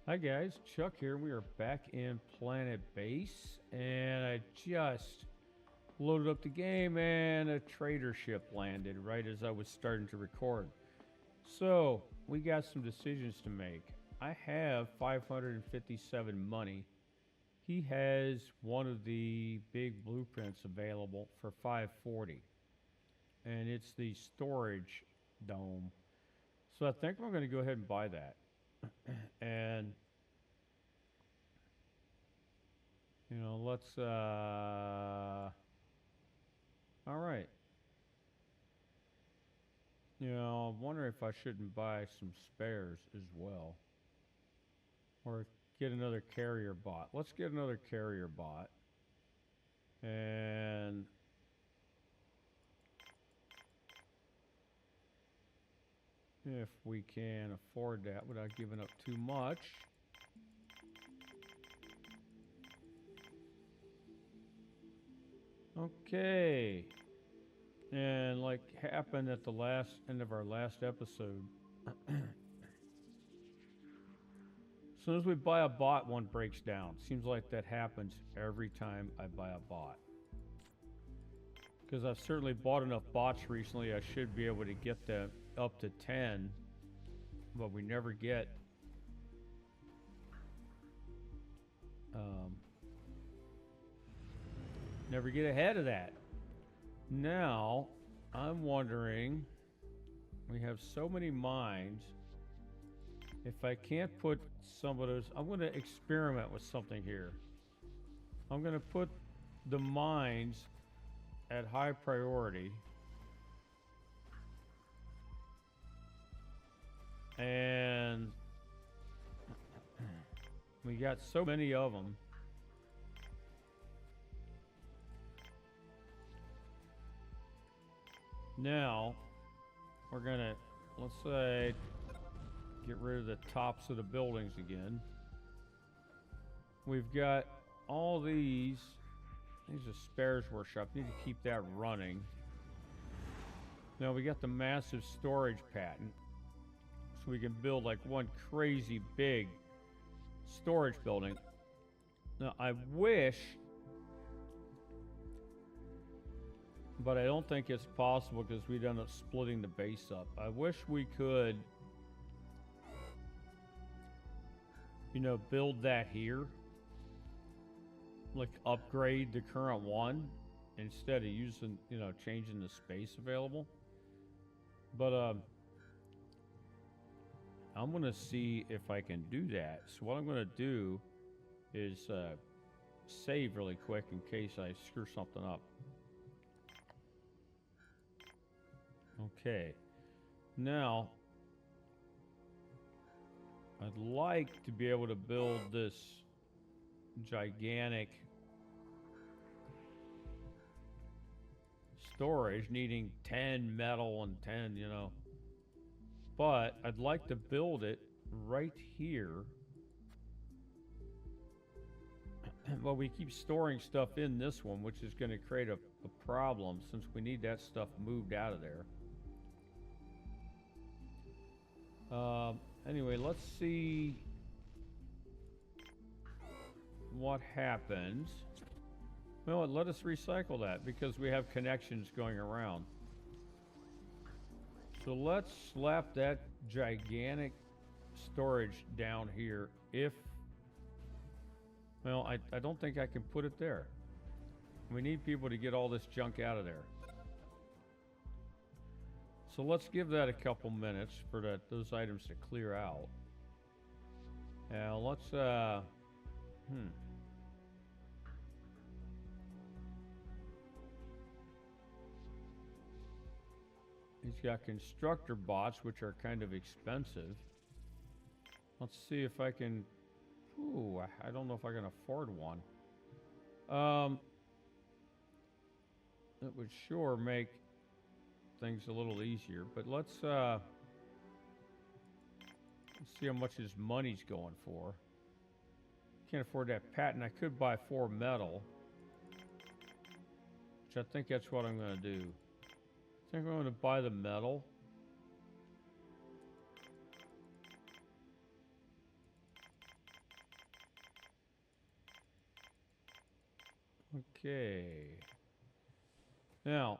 Hi guys, Chuck here. We are back in Planetbase, and I just loaded up the game, and a trader ship landed right as I was starting to record. So we got some decisions to make. I have 557 money. He has one of the big blueprints available for 540, and it's the storage dome. So I think I'm going to go ahead and buy that, and let's all right. I'm wondering if I shouldn't buy some spares as well. Or get another carrier bot. Let's get another carrier bot. And if we can afford that without giving up too much. Okay. And like happened at the end of our last episode, as soon as we buy a bot, one breaks down. Seems like that happens every time I buy a bot. Because I've certainly bought enough bots recently, I should be able to get them up to 10. But we never get ahead of that. Now, I'm wondering, we have so many mines. If I can't put some of those, I'm going to experiment with something here. I'm going to put the mines at high priority. And we got so many of them. Now, we're going to, let's say, get rid of the tops of the buildings again. We've got all these. These are spares workshop. Need to keep that running. Now we got the massive storage patent. So we can build like one crazy big storage building. Now I wish, but I don't think it's possible because we'd end up splitting the base up. I wish we could, build that here. Like upgrade the current one instead of using, changing the space available. But I'm going to see if I can do that. So what I'm going to do is save really quick in case I screw something up. Okay. Now, I'd like to be able to build this gigantic storage needing 10 metal and 10, but I'd like to build it right here. Well, we keep storing stuff in this one, which is going to create a problem since we need that stuff moved out of there. Anyway, let's see what happens. Well, let us recycle that because we have connections going around. So let's slap that gigantic storage down here. Well, I don't think I can put it there. We need people to get all this junk out of there. So let's give that a couple minutes for those items to clear out. Now let's He's got constructor bots, which are kind of expensive. Let's see if I can... Ooh, I don't know if I can afford one. It would sure make things a little easier, but let's see how much his money's going for. Can't afford that patent. I could buy 4 metal, which I think that's what I'm going to do. I think I'm going to buy the metal. Okay. Now,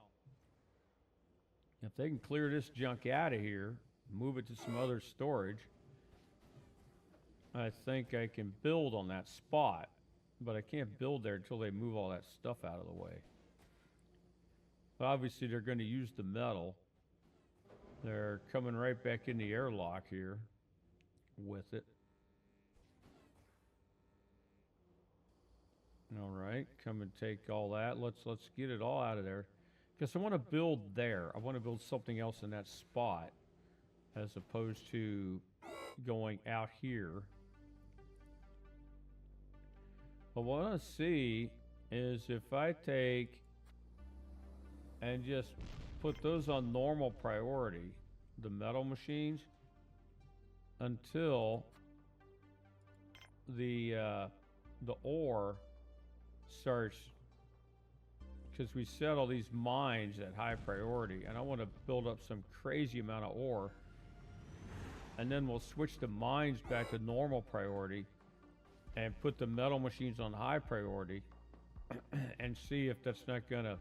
if they can clear this junk out of here, move it to some other storage, I think I can build on that spot. But I can't build there until they move all that stuff out of the way. But obviously, they're going to use the metal. They're coming right back in the airlock here with it. All right, come and take all that. Let's get it all out of there. Because I want to build there. I want to build something else in that spot as opposed to going out here. But what I want to see is if I take and just put those on normal priority, the metal machines, until the ore starts, because we set all these mines at high priority, and I want to build up some crazy amount of ore, and then we'll switch the mines back to normal priority and put the metal machines on high priority and see if that's not gonna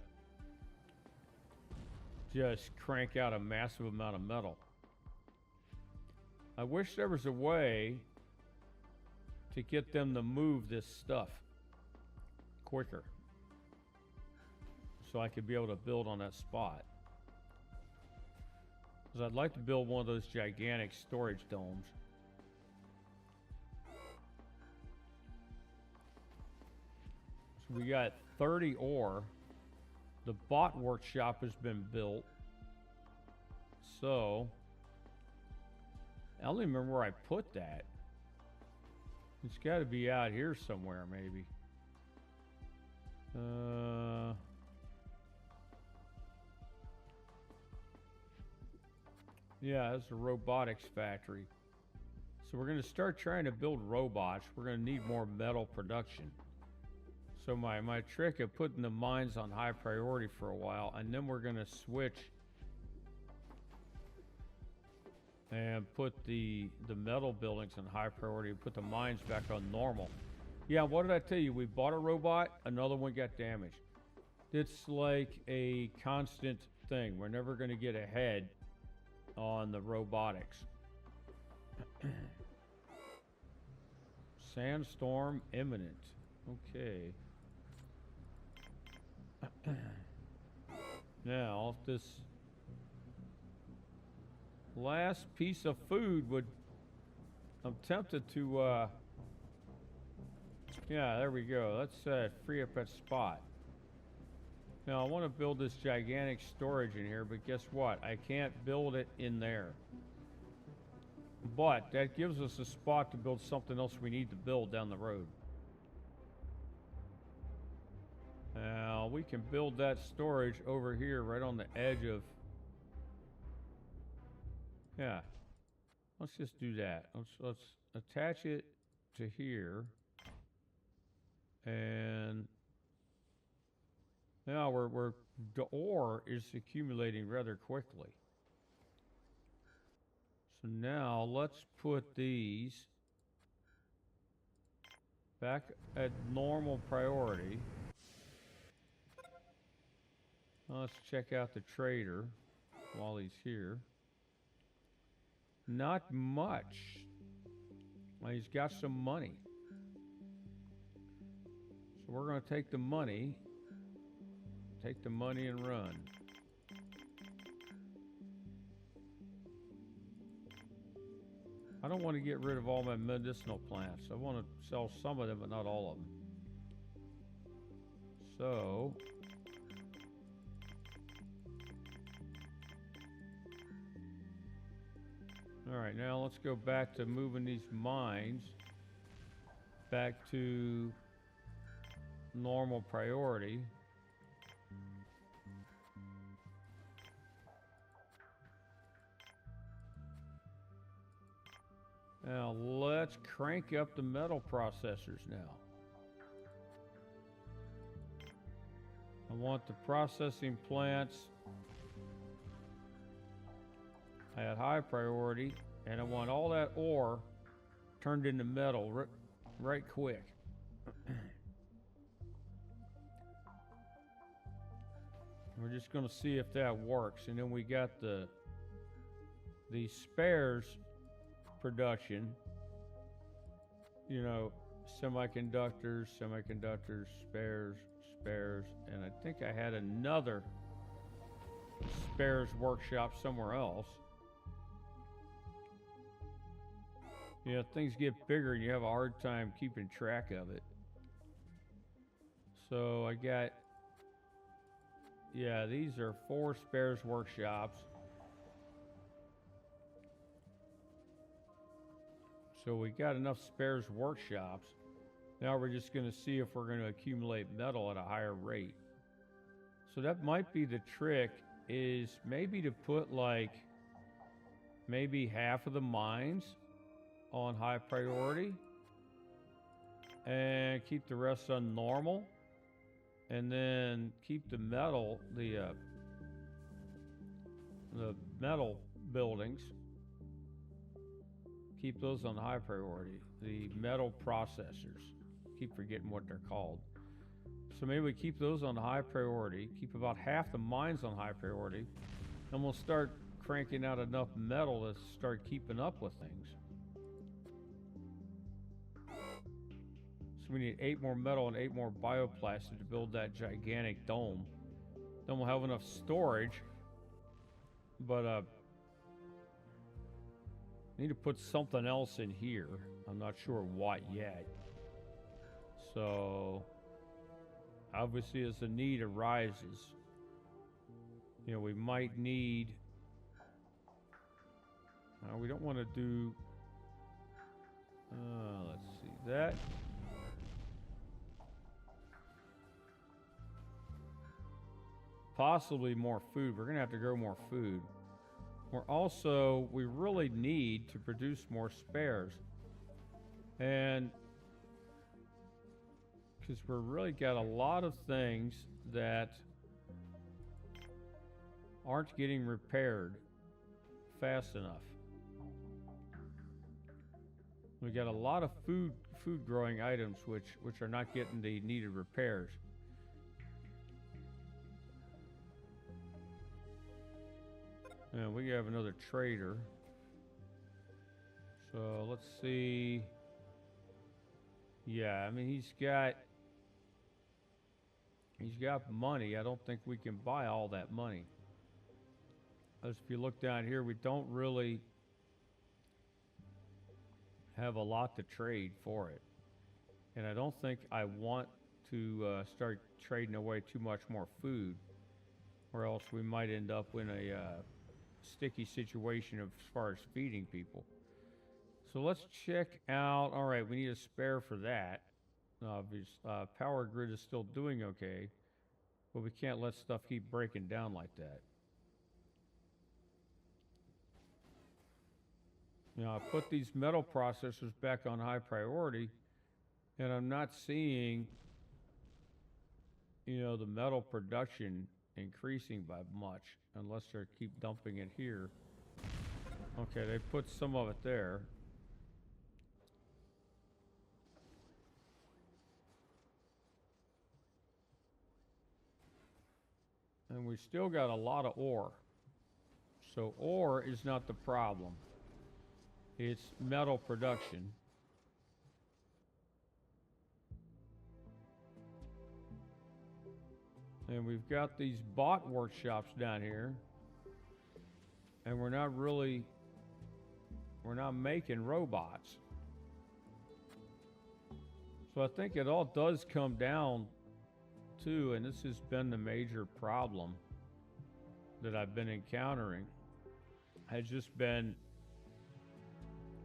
just crank out a massive amount of metal. I wish there was a way to get them to move this stuff quicker so I could be able to build on that spot. Because I'd like to build one of those gigantic storage domes. So we got 30 ore. The bot workshop has been built. So I don't even remember where I put that. It's got to be out here somewhere, maybe. Yeah, that's a robotics factory. So we're going to start trying to build robots. We're going to need more metal production. So my trick of putting the mines on high priority for a while, and then we're going to switch and put the metal buildings on high priority and put the mines back on normal. Yeah, what did I tell you? We bought a robot, another one got damaged. It's like a constant thing. We're never going to get ahead on the robotics. Sandstorm imminent. Okay. Now, if this last piece of food would... I'm tempted to... yeah, there we go. Let's free up that spot. Now, I want to build this gigantic storage in here, but guess what? I can't build it in there. But that gives us a spot to build something else we need to build down the road. Now, we can build that storage over here right on the edge of... yeah. Let's just do that. Let's attach it to here. And now the ore is accumulating rather quickly. So now let's put these back at normal priority. Let's check out the trader while he's here. Not much. Well, he's got some money. So we're going to take the money and run. I don't want to get rid of all my medicinal plants. I want to sell some of them, but not all of them. So all right, now let's go back to moving these mines back to normal priority. Now let's crank up the metal processors now. I want the processing plants at high priority, and I want all that ore turned into metal right quick. We're just going to see if that works. And then we got the spares production. You know, semiconductors, spares, and I think I had another spares workshop somewhere else. You know, things get bigger and you have a hard time keeping track of it. So I got, yeah, these are 4 spares workshops. So we got enough spares workshops. Now we're just going to see if we're going to accumulate metal at a higher rate. So that might be the trick, is maybe to put like maybe half of the mines on high priority and keep the rest on normal, and then keep the metal, the metal buildings, keep those on high priority. The metal processors, keep forgetting what they're called. So maybe we keep those on high priority, keep about half the mines on high priority, and we'll start cranking out enough metal to start keeping up with things. So we need 8 more metal and 8 more bioplastic to build that gigantic dome. Then we'll have enough storage, but need to put something else in here. I'm not sure what yet. So obviously as the need arises, you know, we might need, we don't want to do, let's see, that. Possibly more food. We're going to have to grow more food. We really need to produce more spares. And because we're really got a lot of things that aren't getting repaired fast enough. We got a lot of food growing items which are not getting the needed repairs. And we have another trader. So let's see. Yeah, I mean he's got money. I don't think we can buy all that money. As if you look down here, we don't really have a lot to trade for it. And I don't think I want to start trading away too much more food, or else we might end up in a sticky situation as far as feeding people. So let's check out. All right, we need a spare for that. Power grid is still doing okay, but we can't let stuff keep breaking down like that. Now I put these metal processors back on high priority, and I'm not seeing, you know, the metal production increasing by much unless they keep dumping it here. Okay, they put some of it there. And we still got a lot of ore. So ore is not the problem. It's metal production. And we've got these bot workshops down here. And we're not making robots. So I think it all does come down to, and this has been the major problem that I've been encountering, has just been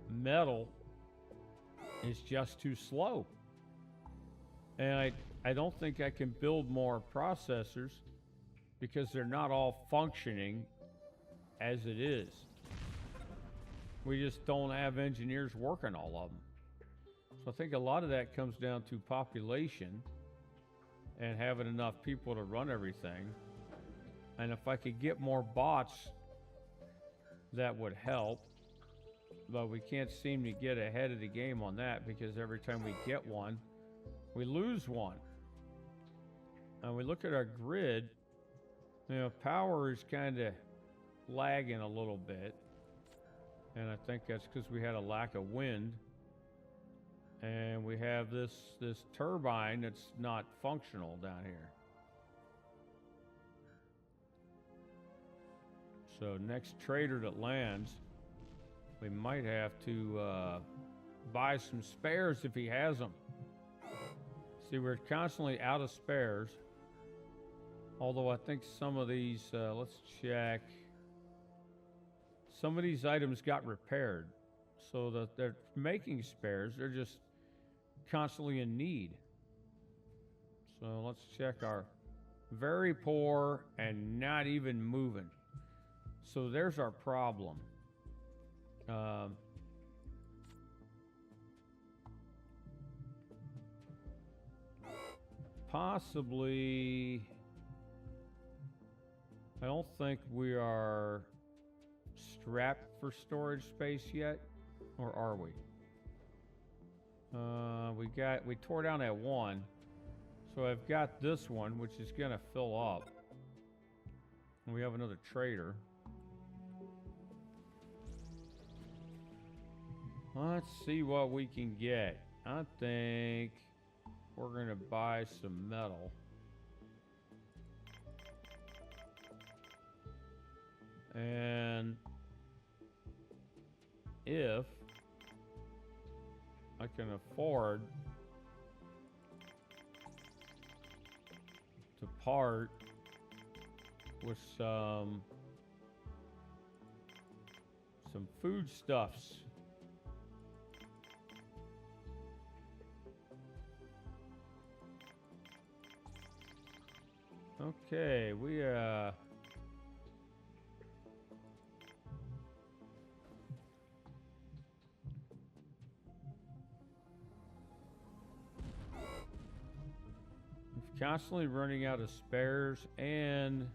metal is just too slow. And I don't think I can build more processors because they're not all functioning as it is. We just don't have engineers working all of them. So I think a lot of that comes down to population and having enough people to run everything. And if I could get more bots, that would help. But we can't seem to get ahead of the game on that, because every time we get one, we lose one. And we look at our grid, You know, power is kind of lagging a little bit, and I think that's because we had a lack of wind, and we have this turbine that's not functional down here. So next trader that lands, we might have to buy some spares if he has them. See, we're constantly out of spares. Although I think some of these, let's check. Some of these items got repaired. So that they're making spares. They're just constantly in need. So let's check our very poor and not even moving. So there's our problem. Possibly, I don't think we are strapped for storage space yet, or are we? We tore down that one, so I've got this one, which is gonna fill up. And we have another trader. Let's see what we can get. I think we're gonna buy some metal. And if I can afford to part with some foodstuffs. Okay, we've constantly running out of spares and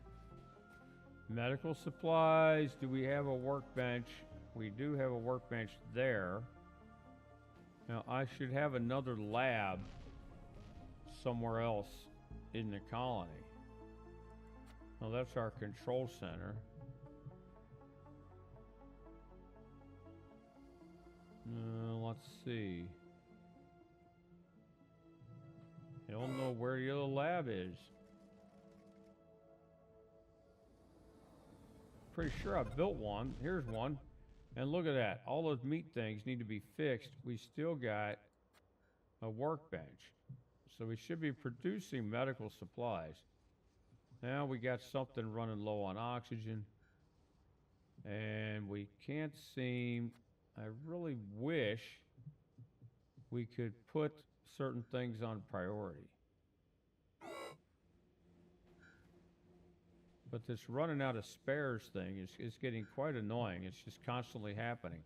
medical supplies. Do we have a workbench? We do have a workbench there. Now I should have another lab somewhere else in the colony. Well, that's our control center. Let's see. I don't know where the other lab is. Pretty sure I built one. Here's one. And look at that. All those meat things need to be fixed. We still got a workbench. So we should be producing medical supplies. Now we got something running low on oxygen. And we can't seem... I really wish we could put certain things on priority. But this running out of spares thing is getting quite annoying. It's just constantly happening.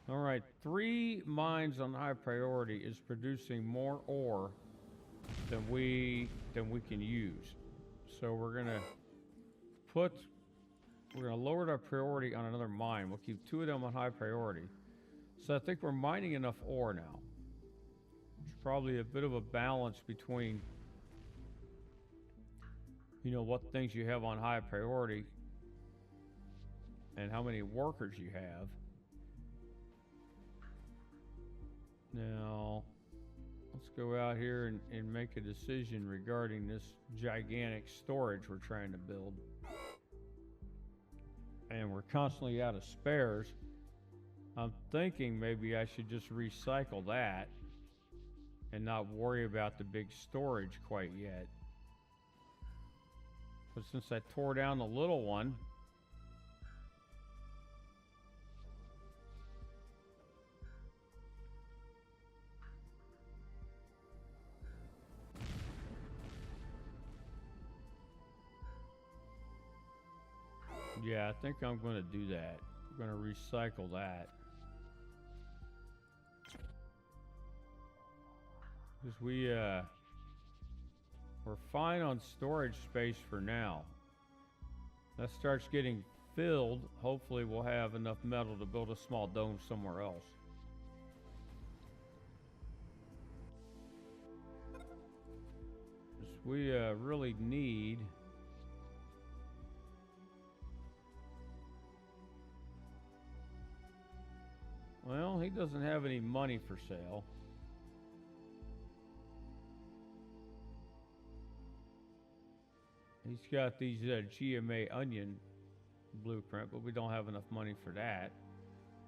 All right, 3 mines on high priority is producing more ore than we can use. So we're gonna lower our priority on another mine. We'll keep 2 of them on high priority. So I think we're mining enough ore now. It's probably a bit of a balance between, you know, what things you have on high priority and how many workers you have. Now, let's go out here and make a decision regarding this gigantic storage we're trying to build. And we're constantly out of spares. I'm thinking maybe I should just recycle that and not worry about the big storage quite yet. But since I tore down the little one, yeah, I think I'm going to do that. I'm going to recycle that. Because we're fine on storage space for now. that starts getting filled, hopefully we'll have enough metal to build a small dome somewhere else. We really need well, he doesn't have any money for sale. He's got these GMA onion blueprint, but we don't have enough money for that.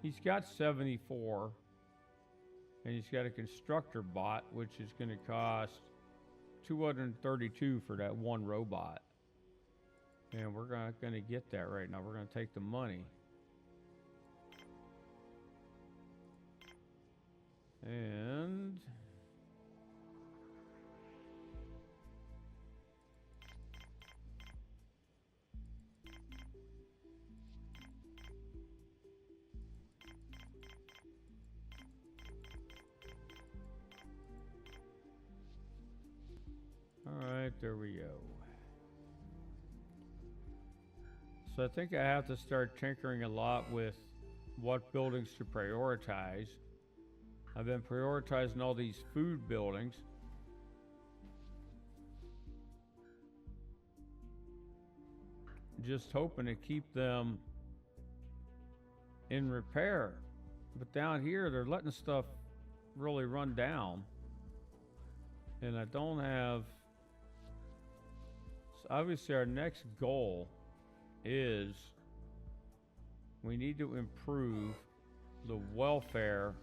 He's got 74, and he's got a constructor bot, which is going to cost 232 for that one robot. And we're not going to get that right now. We're going to take the money. And all right, there we go. So I think I have to start tinkering a lot with what buildings to prioritize. I've been prioritizing all these food buildings. Just hoping to keep them in repair. But down here, they're letting stuff really run down. And I don't have... So obviously our next goal is we need to improve the welfare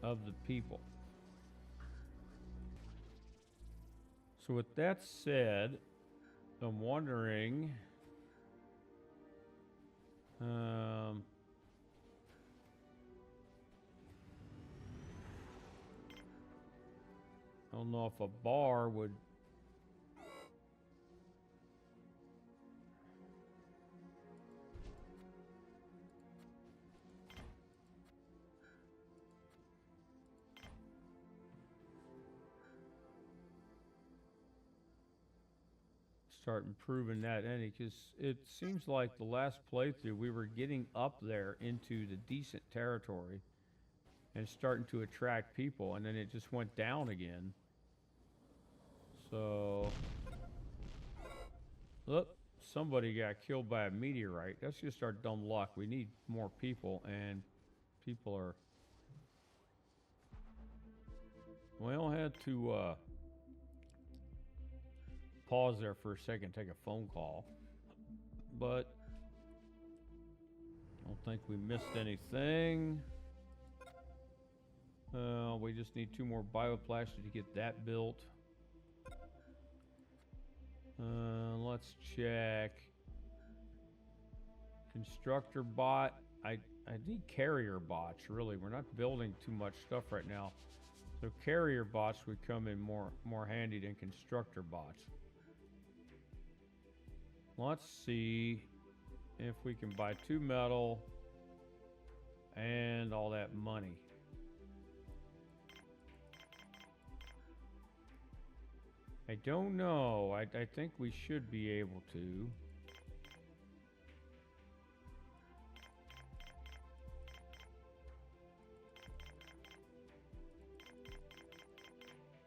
of the people. So with that said, I'm wondering I don't know if a bar would start improving that any, because it seems like the last playthrough we were getting up there into the decent territory and starting to attract people, and then it just went down again. So look, somebody got killed by a meteorite. That's just our dumb luck. We need more people, and people are... Well, I had to pause there for a second, take a phone call, but I don't think we missed anything. We just need 2 more bioplastic to get that built. Let's check constructor bot. I need carrier bots, really. We're not building too much stuff right now, so carrier bots would come in more handy than constructor bots. Let's see if we can buy 2 metal and all that money. I don't know. I think we should be able to.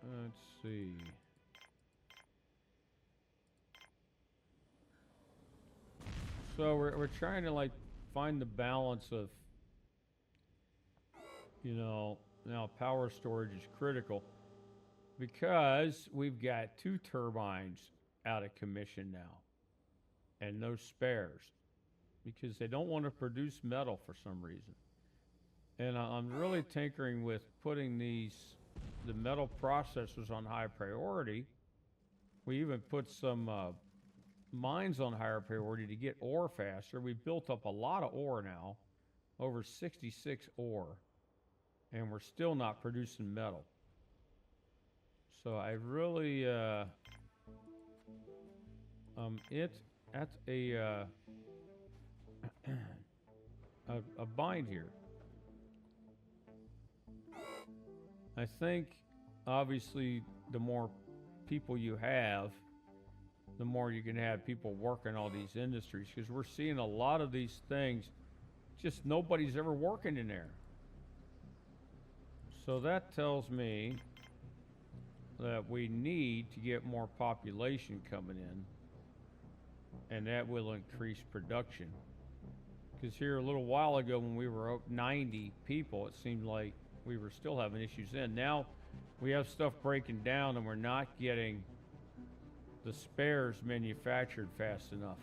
Let's see. So we're trying to like find the balance of, you know, now power storage is critical because we've got 2 turbines out of commission now and no spares because they don't want to produce metal for some reason. And I'm really tinkering with putting the metal processors on high priority. We even put some mines on higher priority to get ore faster. We've built up a lot of ore now, over 66 ore, and we're still not producing metal. So I really it's at a bind here. I think obviously the more people you have, the more you can have people working all these industries, because we're seeing a lot of these things, just nobody's ever working in there. So that tells me that we need to get more population coming in, and that will increase production. Because here a little while ago when we were up 90 people, it seemed like we were still having issues then. Now we have stuff breaking down and we're not getting the spares manufactured fast enough.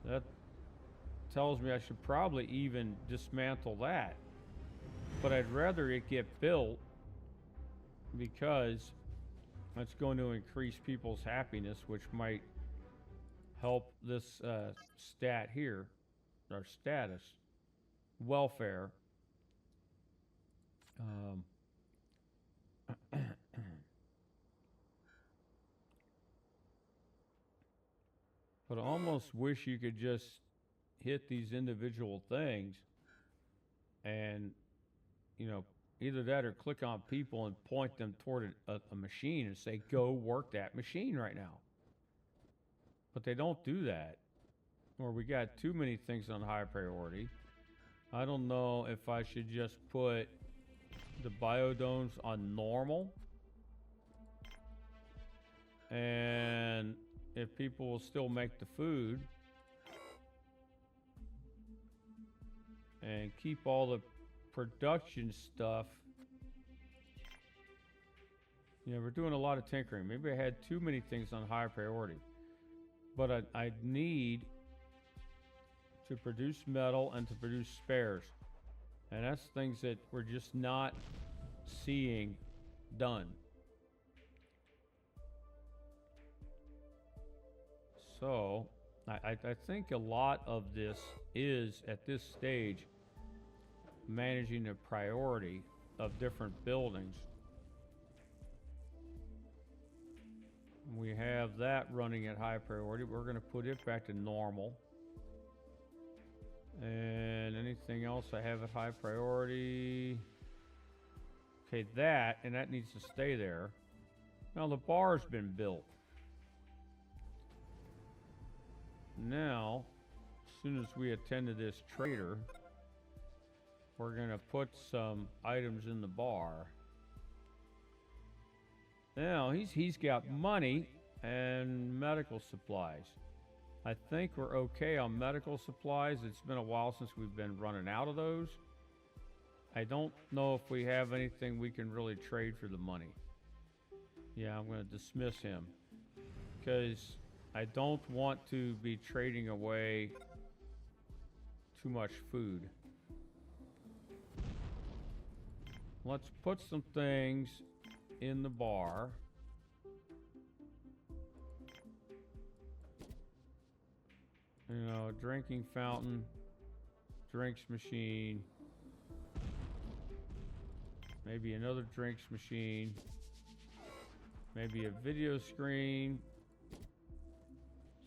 That tells me I should probably even dismantle that. But I'd rather it get built, because that's going to increase people's happiness, which might help this stat here, our status, welfare. But I almost wish you could just hit these individual things and, either that or click on people and point them toward a machine and say, go work that machine right now. But they don't do that. Or we got too many things on high priority. I don't know if I should just put the biodomes on normal. And if people will still make the food and keep all the production stuff. We're doing a lot of tinkering. Maybe I had too many things on high priority. But I need to produce metal and to produce spares. And that's things that we're just not seeing done. So I think a lot of this is, at this stage, managing the priority of different buildings. We have that running at high priority. We're going to put it back to normal. And anything else I have at high priority? Okay, that needs to stay there. Now the bar's been built. Now, as soon as we attend to this trader, we're going to put some items in the bar. Now, he's got money and medical supplies. I think we're okay on medical supplies. It's been a while since we've been running out of those. I don't know if we have anything we can really trade for the money. Yeah, I'm going to dismiss him, because I don't want to be trading away too much food. Let's put some things in the bar. Drinking fountain, drinks machine, maybe another drinks machine, maybe a video screen,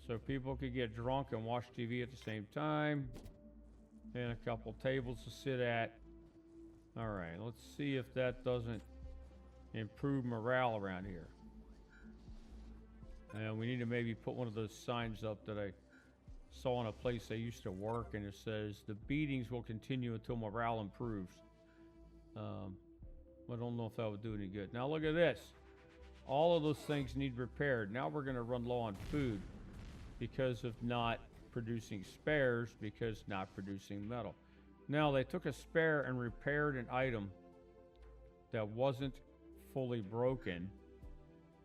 so people could get drunk and watch TV at the same time, and a couple tables to sit at. All right, let's see if that doesn't improve morale around here. And we need to maybe put one of those signs up that I saw in a place I used to work, and it says the beatings will continue until morale improves. I don't know if that would do any good. Now look at this. All of those things need repaired. Now we're going to run low on food because of not producing spares, because not producing metal. Now they took a spare and repaired an item that wasn't fully broken.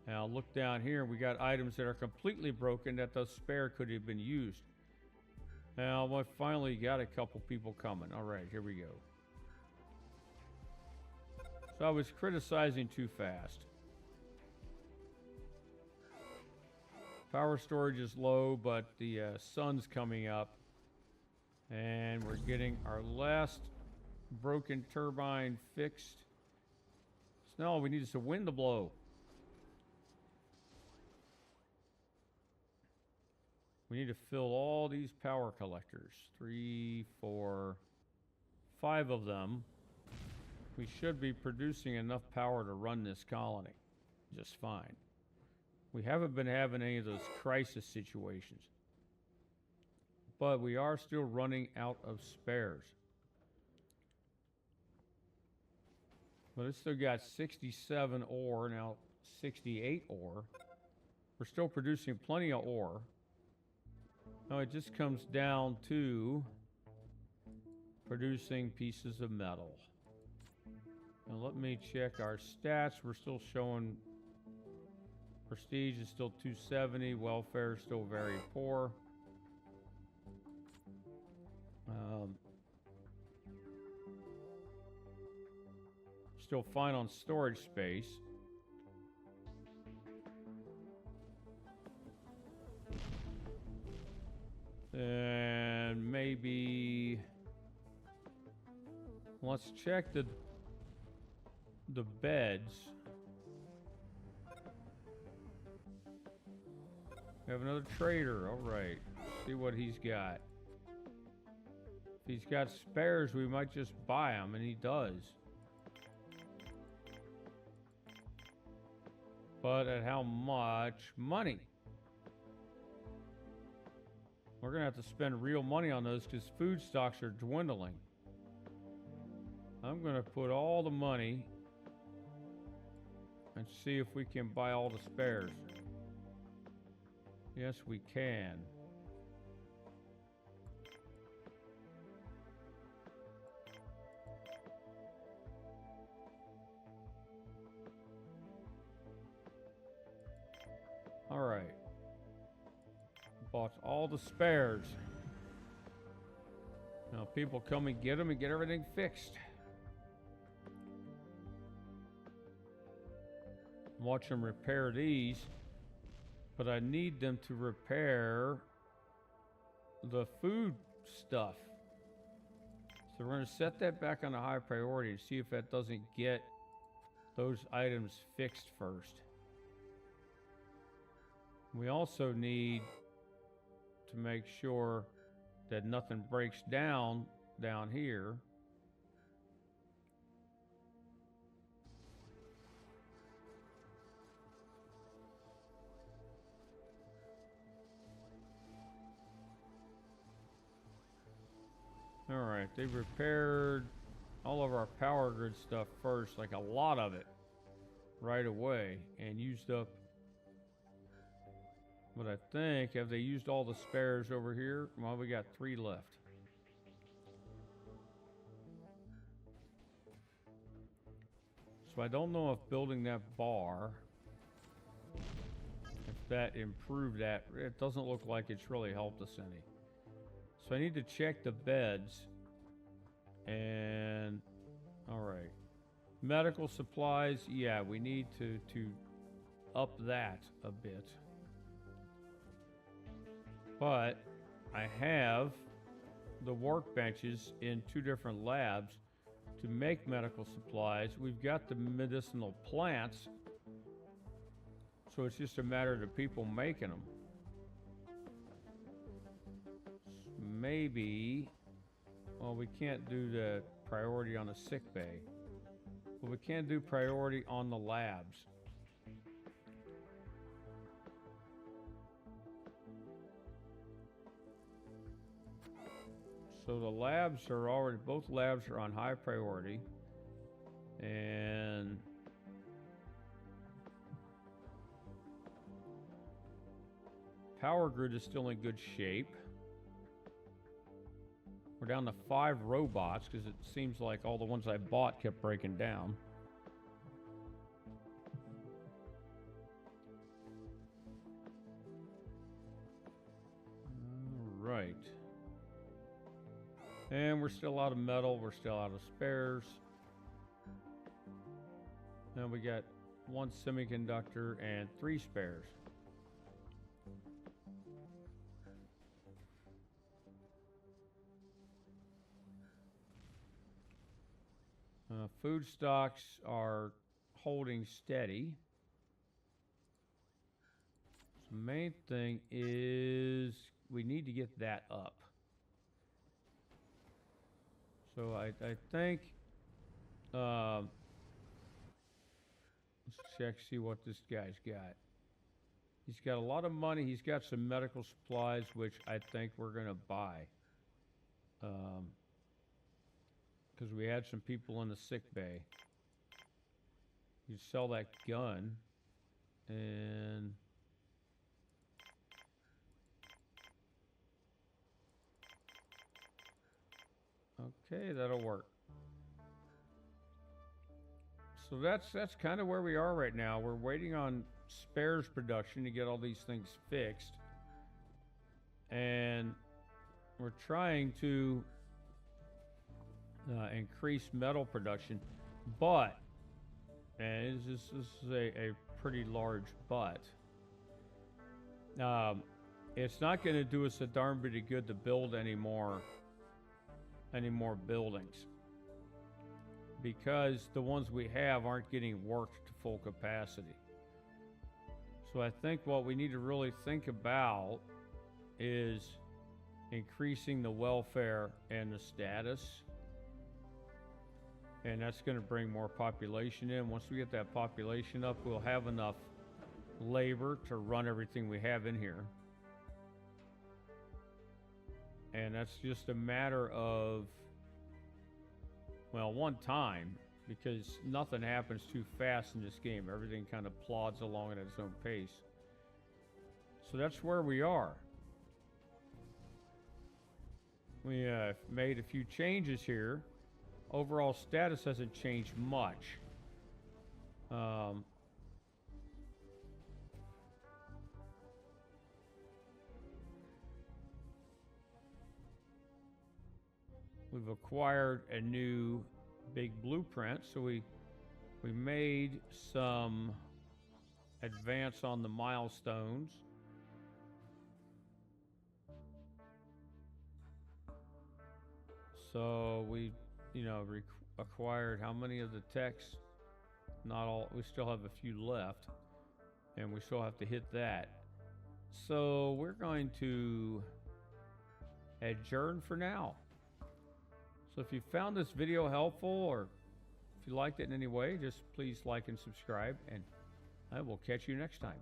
Now look down here, we got items that are completely broken that the spare could have been used. Now we finally got a couple people coming. All right, here we go. So I was criticizing too fast. Power storage is low, but the sun's coming up, and we're getting our last broken turbine fixed. So now all we need is a wind to blow. We need to fill all these power collectors. 3, 4, 5 of them. We should be producing enough power to run this colony just fine. We haven't been having any of those crisis situations. But we are still running out of spares. But it's still got 67 ore, now 68 ore. We're still producing plenty of ore. Now it just comes down to producing pieces of metal. Now let me check our stats. We're still showing prestige is still 270, welfare is still very poor. Still fine on storage space. And maybe let's check the beds. We have another trader. All right. See what he's got. If he's got spares, we might just buy them, and he does. But at how much money? We're going to have to spend real money on those because food stocks are dwindling. I'm going to put all the money and see if we can buy all the spares. Yes, we can. All right. Bought all the spares. Now people come and get them and get everything fixed. Watch them repair these, but I need them to repair the food stuff. So we're going to set that back on a high priority and see if that doesn't get those items fixed first. We also need to make sure that nothing breaks down here. All right, they repaired all of our power grid stuff first, like a lot of it, right away, and used up. But I think, have they used all the spares over here? Well, we got 3 left. So I don't know if building that bar, if that improved that. It doesn't look like it's really helped us any. So I need to check the beds. And, all right. Medical supplies, yeah, we need to up that a bit. But I have the workbenches in 2 different labs to make medical supplies. We've got the medicinal plants, so it's just a matter of the people making them. Maybe, well, we can't do the priority on the sick bay, but we can do priority on the labs. So the labs are already, both labs are on high priority, and power grid is still in good shape. We're down to 5 robots because it seems like all the ones I bought kept breaking down. All right. And we're still out of metal. We're still out of spares. Now we got 1 semiconductor and 3 spares. Food stocks are holding steady. So the main thing is we need to get that up. So I think, let's check, see what this guy's got. He's got a lot of money. He's got some medical supplies, which I think we're going to buy. Because we had some people in the sick bay. You sell that gun, and okay, that'll work. So that's kind of where we are right now. We're waiting on spares production to get all these things fixed, and we're trying to increase metal production, but, and this is a pretty large but, it's not going to do us a darn bit of good to build any more buildings, because the ones we have aren't getting worked to full capacity. So I think what we need to really think about is increasing the welfare and the status, and that's going to bring more population in. Once we get that population up, we'll have enough labor to run everything we have in here, and that's just a matter of, well, one time, because nothing happens too fast in this game. Everything kind of plods along at its own pace. So that's where we are. We made a few changes here. Overall status hasn't changed much. We've acquired a new big blueprint, so we made some advance on the milestones. So we, acquired how many of the techs? Not all. We still have a few left, and we still have to hit that. So we're going to adjourn for now. So if you found this video helpful, or if you liked it in any way, just please like and subscribe, and I will catch you next time.